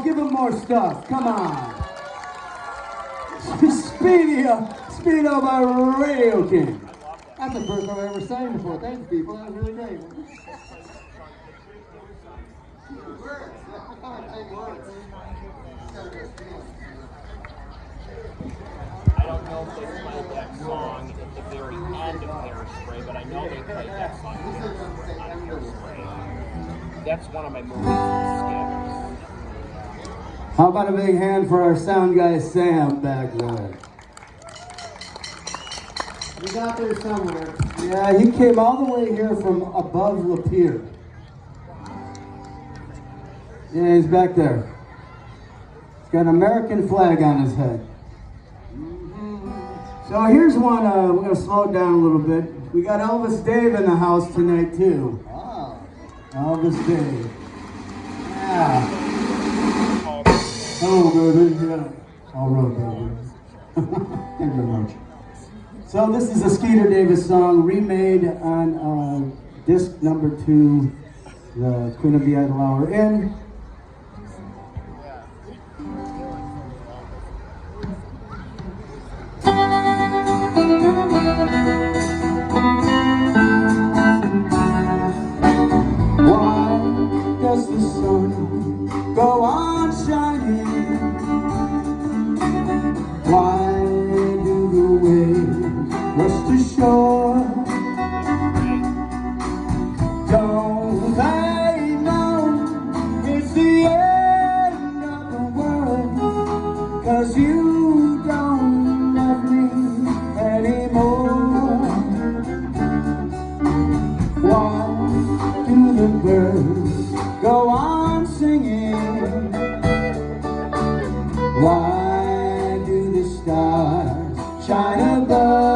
give him more stuff. Come on. Speedo by Radio King. That's the first time I ever sang before. Thanks, people. That was really great. I don't know if they played that song at the very end of Hairspray, but I know they played that song on Hairspray. That's one of my movies to skip. How about a big hand for our sound guy Sam back there? He's out there somewhere. Yeah, he came all the way here from above Lapeer. Yeah, he's back there. He's got an American flag on his head. So here's one, we're going to slow it down a little bit. We got Elvis Dave in the house tonight too. Wow. Elvis Dave. Yeah. Hello, baby. Yeah. All right, baby. Thank you very much. So this is a Skeeter Davis song remade on disc number 2, the Queen of the Idle Hour. And why does the sun go on shining? Why do the waves rush to shore? Don't they know it's the end of the world? 'Cause you don't love me anymore. Why do the birds go on singing? Why do the stars shine above?